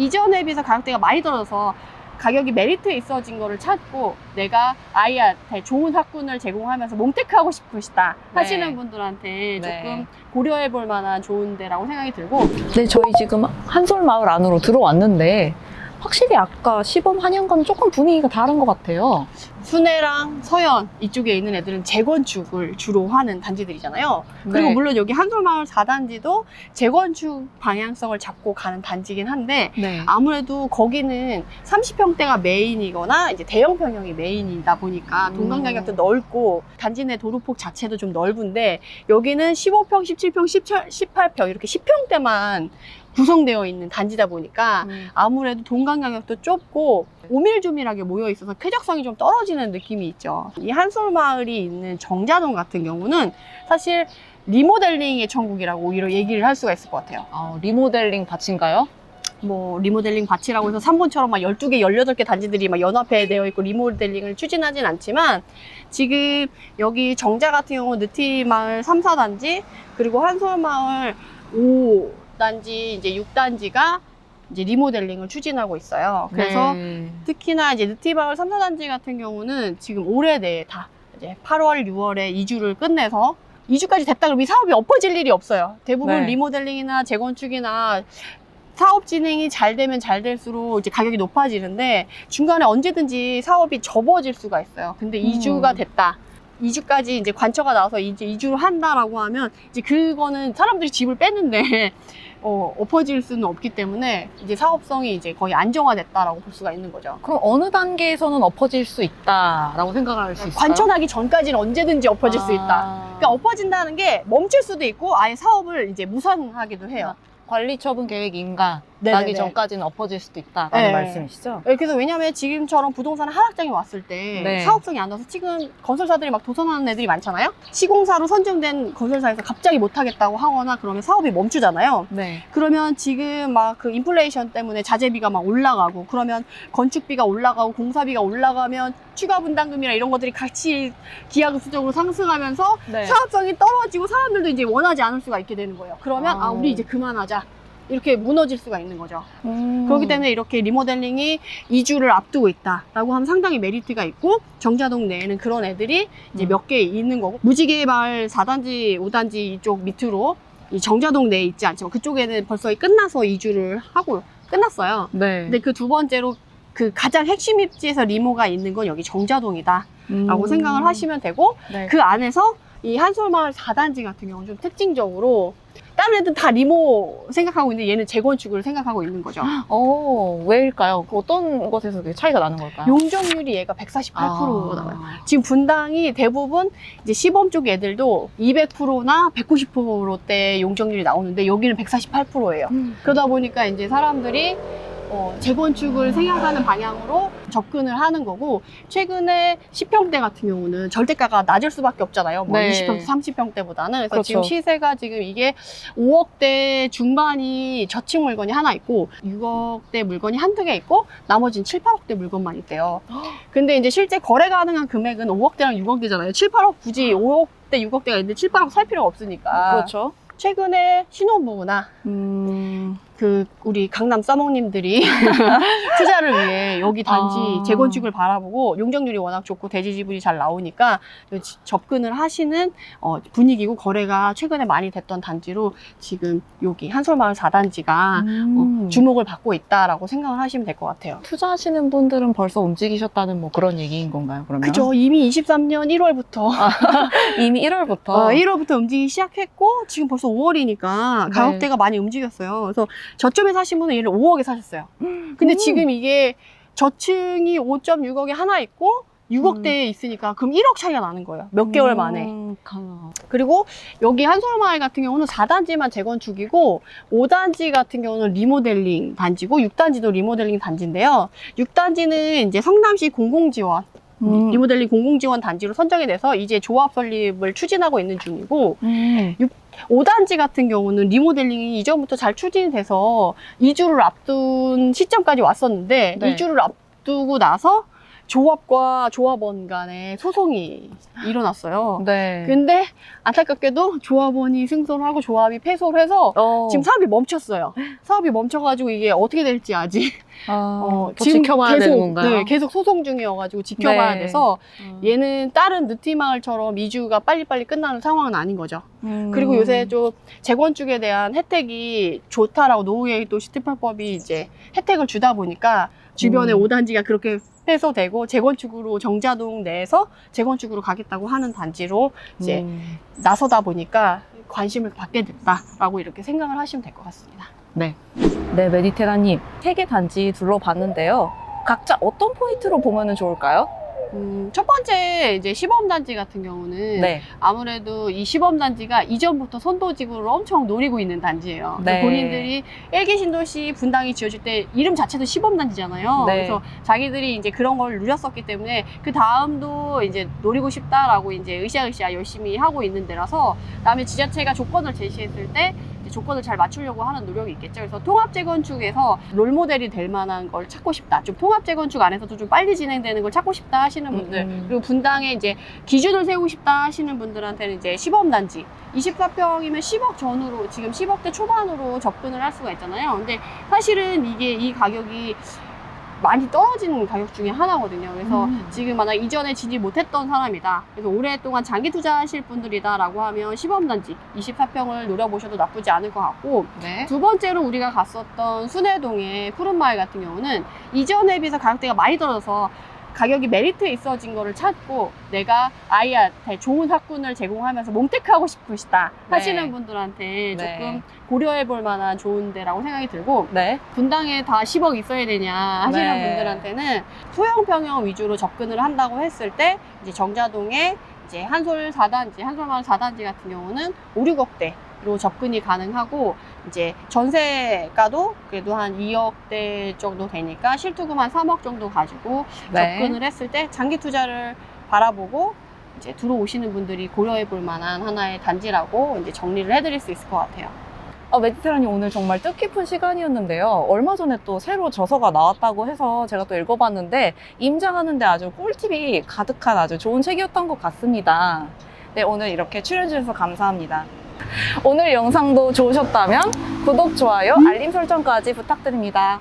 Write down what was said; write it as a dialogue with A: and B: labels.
A: 이전에 비해서 가격대가 많이 떨어져서 가격이 메리트 있어진 거를 찾고 내가 아이한테 좋은 학군을 제공하면서 몸테크하고 싶으시다 하시는 분들한테 조금 고려해 볼 만한 좋은 데라고 생각이 들고.
B: 네, 저희 지금 한솔마을 안으로 들어왔는데 확실히 아까 시범 한양과는 조금 분위기가 다른 것 같아요.
A: 순회랑 서현 이쪽에 있는 애들은 재건축을 주로 하는 단지들이잖아요. 그리고
B: 네.
A: 물론 여기 한솔마을 4단지도 재건축 방향성을 잡고 가는 단지긴 한데
B: 네.
A: 아무래도 거기는 30평대가 메인이거나 이제 대형 평형이 메인이다 보니까 동강 간격도 넓고 단지 내 도로폭 자체도 좀 넓은데 여기는 15평, 17평, 18평 이렇게 10평대만 구성되어 있는 단지다 보니까 아무래도 동강 간격도 좁고 오밀조밀하게 모여 있어서 쾌적성이 좀 떨어지는 느낌이 있죠. 이 한솔마을이 있는 정자동 같은 경우는 사실 리모델링의 천국이라고 오히려 얘기를 할 수가 있을 것 같아요.
B: 리모델링 밭인가요?
A: 뭐 리모델링 밭이라고 해서 3번처럼 막 12개, 18개 단지들이 막 연합해 되어 있고 리모델링을 추진하진 않지만 지금 여기 정자 같은 경우 느티마을 3, 4단지 그리고 한솔마을 5단지, 이제 6단지가 이제 리모델링을 추진하고 있어요. 그래서 특히나 이제 느티마을 3, 4단지 같은 경우는 지금 올해 내에 다 이제 8월, 6월에 이주를 끝내서 2주까지 됐다 그러면 이 사업이 엎어질 일이 없어요. 대부분 리모델링이나 재건축이나 사업 진행이 잘 되면 잘 될수록 이제 가격이 높아지는데 중간에 언제든지 사업이 접어질 수가 있어요. 근데 2주가 됐다. 2주까지 이제 관처가 나와서 이제 이주를 한다라고 하면 이제 그거는 사람들이 집을 뺐는데 엎어질 수는 없기 때문에 이제 사업성이 이제 거의 안정화됐다라고 볼 수가 있는 거죠.
B: 그럼 어느 단계에서는 엎어질 수 있다라고 생각할 수 있어요?
A: 관처나기 전까지는 언제든지 엎어질 수 있다. 그러니까 엎어진다는 게 멈출 수도 있고 아예 사업을 이제 무산하기도 해요.
B: 관리처분 계획인가
A: 네네네.
B: 나기 전까지는 엎어질 수도 있다라는 말씀이시죠?
A: 네, 그래서 왜냐면 지금처럼 부동산 하락장이 왔을 때 사업성이 안 나서 지금 건설사들이 막 도산하는 애들이 많잖아요. 시공사로 선정된 건설사에서 갑자기 못하겠다고 하거나 그러면 사업이 멈추잖아요. 그러면 지금 막 그 인플레이션 때문에 자재비가 막 올라가고 그러면 건축비가 올라가고 공사비가 올라가면 추가 분담금이나 이런 것들이 같이 기하급수적으로 상승하면서 사업성이 떨어지고 사람들도 이제 원하지 않을 수가 있게 되는 거예요. 그러면 우리 이제 그만하자. 이렇게 무너질 수가 있는 거죠. 그렇기 때문에 이렇게 리모델링이 2주를 앞두고 있다라고 하면 상당히 메리트가 있고 정자동 내에는 그런 애들이 이제 몇 개 있는 거고 무지개마을 4단지, 5단지 이쪽 밑으로 이 정자동 내에 있지 않지만 그쪽에는 벌써 끝나서 2주를 하고 끝났어요. 근데 그 두 번째로 그 가장 핵심 입지에서 리모가 있는 건 여기 정자동이다 라고 생각을 하시면 되고 그 안에서 이 한솔마을 4단지 같은 경우는 좀 특징적으로 다른 애들은 다 리모 생각하고 있는데 얘는 재건축을 생각하고 있는 거죠.
B: 왜일까요? 어떤 것에서 그게 차이가 나는 걸까요?
A: 용적률이 얘가 148% 나와요. 지금 분당이 대부분 이제 시범 쪽 애들도 200%나 190%대 용적률이 나오는데 여기는 148%예요. 그러다 보니까 이제 사람들이 재건축을 생각하는 방향으로 접근을 하는 거고 최근에 10평대 같은 경우는 절대가가 낮을 수밖에 없잖아요. 뭐 20평대, 30평대보다는. 그래서 지금 시세가 지금 이게 5억대 중반이 저층 물건이 하나 있고 6억대 물건이 한두 개 있고 나머지는 7, 8억대 물건만 있대요. 근데 이제 실제 거래 가능한 금액은 5억대랑 6억대잖아요. 7, 8억 굳이 5억대, 6억대가 있는데 7, 8억 살 필요가 없으니까. 최근에 신혼부부나 그 우리 강남 써먹님들이 투자를 위해 여기 단지 재건축을 바라보고 용적률이 워낙 좋고 대지 지분이 잘 나오니까 접근을 하시는 분위기고 거래가 최근에 많이 됐던 단지로 지금 여기 한솔마을 4단지가 주목을 받고 있다라고 생각을 하시면 될 것 같아요.
B: 투자하시는 분들은 벌써 움직이셨다는 뭐 그런 얘기인 건가요? 그러면?
A: 그죠. 이미 23년 1월부터
B: 이미 1월부터
A: 움직이기 시작했고 지금 벌써 5월이니까 가격대가 많이 움직였어요. 그래서 저점에 사신 분은 얘를 5억에 사셨어요. 근데 지금 이게 저층이 5.6억에 하나 있고 6억대에 있으니까 그럼 1억 차이가 나는 거예요. 몇 개월 만에. 그리고 여기 한솔마을 같은 경우는 4단지만 재건축이고 5단지 같은 경우는 리모델링 단지고 6단지도 리모델링 단지인데요. 6단지는 이제 성남시 공공지원 리모델링 공공지원 단지로 선정이 돼서 이제 조합 설립을 추진하고 있는 중이고 5단지 같은 경우는 리모델링이 이전부터 잘 추진이 돼서 2주를 앞둔 시점까지 왔었는데 2주를 앞두고 나서 조합과 조합원 간에 소송이 일어났어요.
B: 네.
A: 근데 안타깝게도 조합원이 승소를 하고 조합이 패소를 해서 지금 사업이 멈췄어요. 사업이 멈춰가지고 이게 어떻게 될지 아직
B: 더
A: 지금
B: 지켜봐야 되는 건가요?
A: 네, 계속 소송 중이어가지고 지켜봐야
B: 네.
A: 돼서 얘는 다른 느티마을처럼 이주가 빨리빨리 끝나는 상황은 아닌 거죠. 그리고 요새 좀 재건축에 대한 혜택이 좋다라고 노후의 또 시티파법이 이제 혜택을 주다 보니까 주변에 5단지가 그렇게 해소되고 재건축으로 정자동 내에서 재건축으로 가겠다고 하는 단지로 이제 나서다 보니까 관심을 받게 됐다라고 이렇게 생각을 하시면 될 것 같습니다.
B: 네, 메디테라님 3개 단지 둘러봤는데요. 각자 어떤 포인트로 보면 좋을까요?
A: 첫 번째 이제 시범단지 같은 경우는
B: 네.
A: 아무래도 이 시범단지가 이전부터 선도지구를 엄청 노리고 있는 단지예요.
B: 네.
A: 본인들이 1기 신도시 분당이 지어질 때 이름 자체도 시범단지잖아요.
B: 네.
A: 그래서 자기들이 이제 그런 걸 누렸었기 때문에 그 다음도 이제 노리고 싶다라고 이제 으쌰으쌰 열심히 하고 있는 데라서 그다음에 지자체가 조건을 제시했을 때 조건을 잘 맞추려고 하는 노력이 있겠죠. 그래서 통합 재건축에서 롤모델이 될 만한 걸 찾고 싶다. 좀 통합 재건축 안에서도 좀 빨리 진행되는 걸 찾고 싶다 하시는 분들, 그리고 분당에 이제 기준을 세우고 싶다 하시는 분들한테는 이제 시범단지 24평이면 10억 전후로 지금 10억대 초반으로 접근을 할 수가 있잖아요. 근데 사실은 이게 이 가격이 많이 떨어지는 가격 중에 하나거든요. 그래서 지금 만약 이전에 진입 못했던 사람이다. 그래서 오랫동안 장기 투자하실 분들이다라고 하면 시범단지 24평을 노려보셔도 나쁘지 않을 것 같고
B: 네.
A: 두 번째로 우리가 갔었던 순회동의 푸른마을 같은 경우는 이전에 비해서 가격대가 많이 떨어져서 가격이 메리트 있어진 거를 찾고 내가 아이한테 좋은 학군을 제공하면서 몽테크하고 싶으시다 하시는 분들한테
B: 네.
A: 조금 고려해 볼 만한 좋은 데라고 생각이 들고
B: 네.
A: 분당에 다 10억 있어야 되냐 하시는
B: 네.
A: 분들한테는 소형 평형 위주로 접근을 한다고 했을 때 이제 정자동에 이제 한솔 4단지, 한솔마을 4단지 같은 경우는 5, 6억대로 접근이 가능하고 이제 전세가도 그래도 한 2억대 정도 되니까 실투금 한 3억 정도 가지고
B: 네.
A: 접근을 했을 때 장기 투자를 바라보고 이제 들어오시는 분들이 고려해 볼 만한 하나의 단지라고 이제 정리를 해드릴 수 있을 것 같아요.
B: 메디테라님 오늘 정말 뜻깊은 시간이었는데요. 얼마 전에 또 새로 저서가 나왔다고 해서 제가 또 읽어봤는데 임장하는데 아주 꿀팁이 가득한 아주 좋은 책이었던 것 같습니다. 네, 오늘 이렇게 출연해주셔서 감사합니다. 오늘 영상도 좋으셨다면 구독, 좋아요, 알림 설정까지 부탁드립니다.